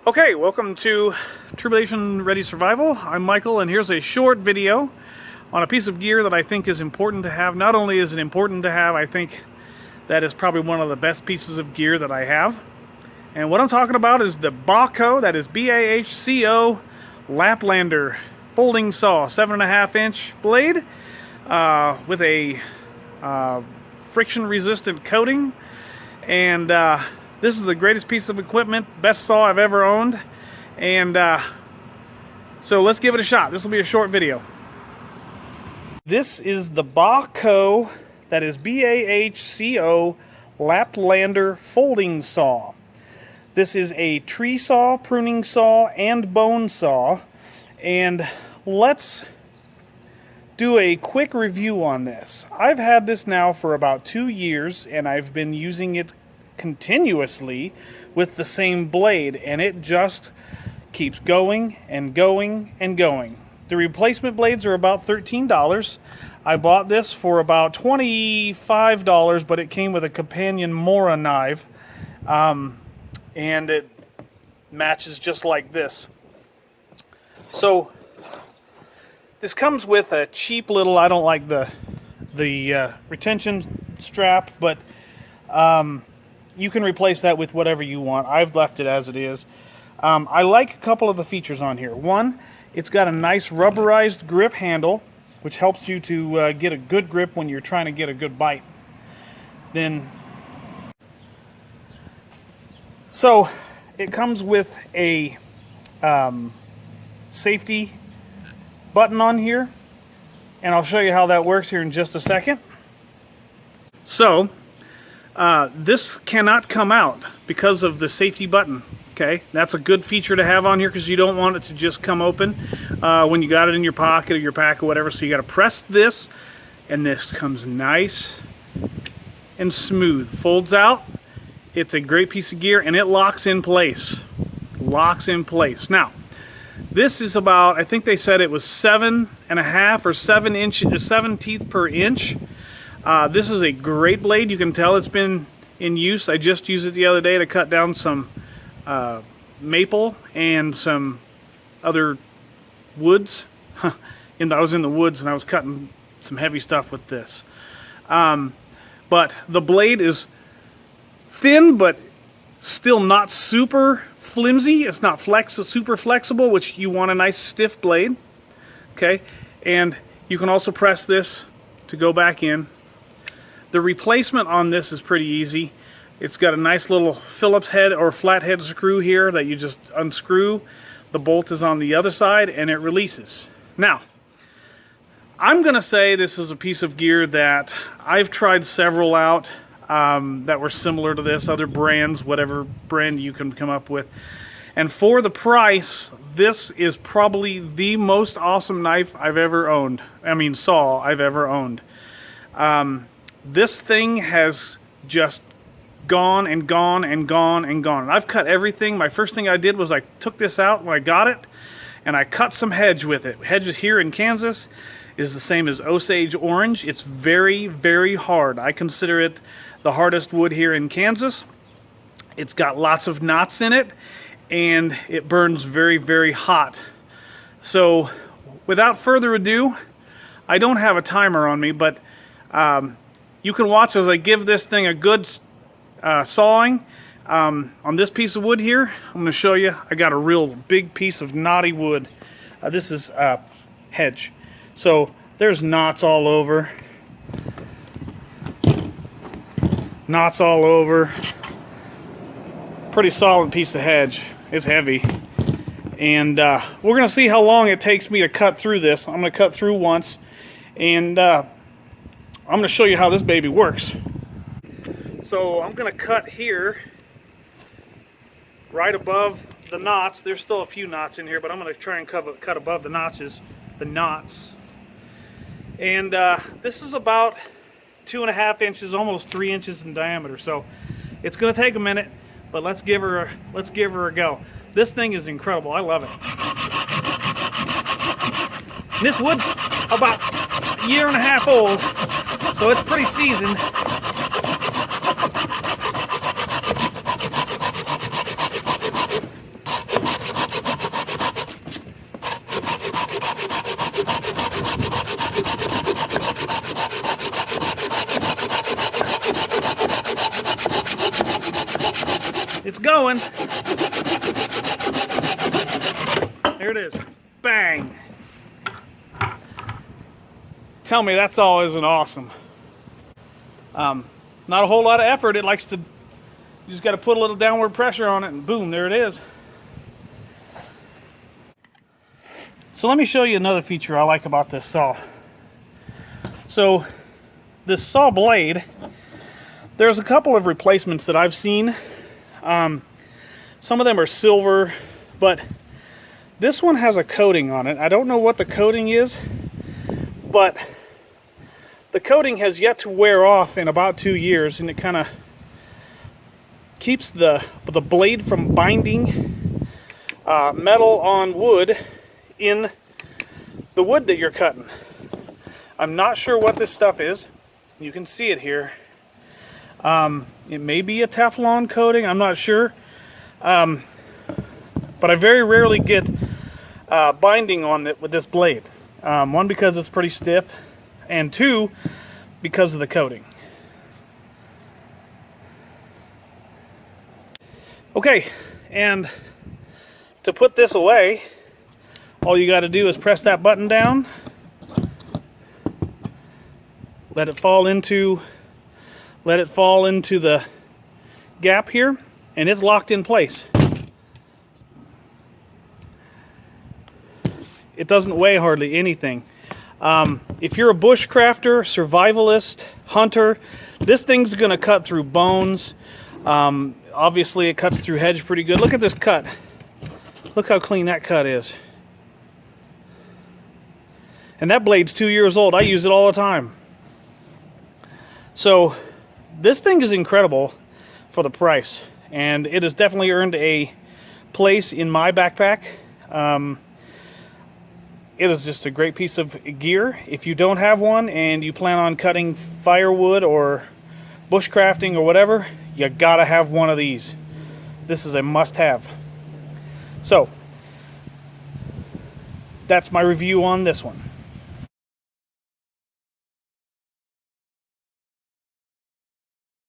Okay, welcome to Tribulation Ready Survival. I'm Michael, and here's a short video on a piece of gear that I think is important to have. Not only is it important to have, I think that is probably one of the best pieces of gear that I have. And what I'm talking about is the Bahco, that is B-A-H-C-O, Laplander folding saw, 7.5 inch blade with a friction-resistant coating. And this is the greatest piece of equipment, best saw I've ever owned. And so let's give it a shot. This will be a short video. This is the Bahco, that is B-A-H-C-O, Laplander folding saw. This is a tree saw, pruning saw, and bone saw. And let's do a quick review on this. I've had this now for about 2 years, and I've been using it continuously with the same blade, and it just keeps going and going and going. The replacement blades are about $13. I bought this for about $25, but it came with a Companion Morakniv, and it matches just like this. So this comes with a cheap little, I don't like the retention strap, but you can replace that with whatever you want. I've left it as it is. I like a couple of the features on here. One, it's got a nice rubberized grip handle, which helps you to get a good grip when you're trying to get a good bite. So it comes with a safety button on here, and I'll show you how that works here in just a second. So this cannot come out because of the safety button. Okay, that's a good feature to have on here because you don't want it to just come open when you got it in your pocket or your pack or whatever. So you got to press this, and this comes nice and smooth. Folds out. It's a great piece of gear, and it locks in place. Locks in place. Now, this is about, I think they said it was 7.5 or 7 teeth per inch. This is a great blade. You can tell it's been in use. I just used it the other day to cut down some maple and some other woods. I was in the woods and I was cutting some heavy stuff with this. But the blade is thin, but still not super flimsy. It's not super flexible, which you want a nice stiff blade. Okay, and you can also press this to go back in. The replacement on this is pretty easy. It's got a nice little Phillips head or flathead screw here that you just unscrew. The bolt is on the other side and it releases. Now, I'm gonna say this is a piece of gear that I've tried several out that were similar to this, other brands, whatever brand you can come up with. And for the price, this is probably the most awesome knife I've ever owned. I mean, saw I've ever owned. This thing has just gone and gone and gone and gone. And I've cut everything. My first thing I did was I took this out when I got it, and I cut some hedge with it. Hedge here in Kansas is the same as Osage orange. It's very, very hard. I consider it the hardest wood here in Kansas. It's got lots of knots in it, and it burns very, very hot. So without further ado, I don't have a timer on me, but you can watch as I give this thing a good sawing. On this piece of wood here, I'm going to show you, I got a real big piece of knotty wood. This is hedge. So there's knots all over. Knots all over. Pretty solid piece of hedge. It's heavy. And we're going to see how long it takes me to cut through this. I'm going to cut through once, and I'm going to show you how this baby works. So I'm going to cut here, right above the knots. There's still a few knots in here, but I'm going to try and cut above the knots. And this is about 2.5 inches, almost 3 inches in diameter. So it's going to take a minute, but let's give her a go. This thing is incredible. I love it. And this wood's about 1.5 years old, so it's pretty seasoned. going. There it is. Bang. Tell me that's all isn't awesome. Not a whole lot of effort. It likes to, you just got to put a little downward pressure on it and boom, there it is. So let me show you another feature I like about this saw. So this saw blade, there's a couple of replacements that I've seen. Some of them are silver, but this one has a coating on it. I don't know what the coating is, but the coating has yet to wear off in about 2 years, and it kind of keeps the blade from binding metal on wood in the wood that you're cutting. I'm not sure what this stuff is. You can see it here. It may be a Teflon coating, I'm not sure. But I very rarely get binding on it with this blade. One, because it's pretty stiff, and two, because of the coating. Okay, and to put this away, all you got to do is press that button down, let it fall into the gap here, and it's locked in place. It doesn't weigh hardly anything. If you're a bushcrafter, survivalist, hunter, this thing's going to cut through bones. Obviously, it cuts through hedge pretty good. Look at this cut. Look how clean that cut is. And that blade's 2 years old. I use it all the time. So this thing is incredible for the price, and it has definitely earned a place in my backpack. It is just a great piece of gear. If you don't have one and you plan on cutting firewood or bushcrafting or whatever, you gotta have one of these. This is a must-have. So that's my review on this one.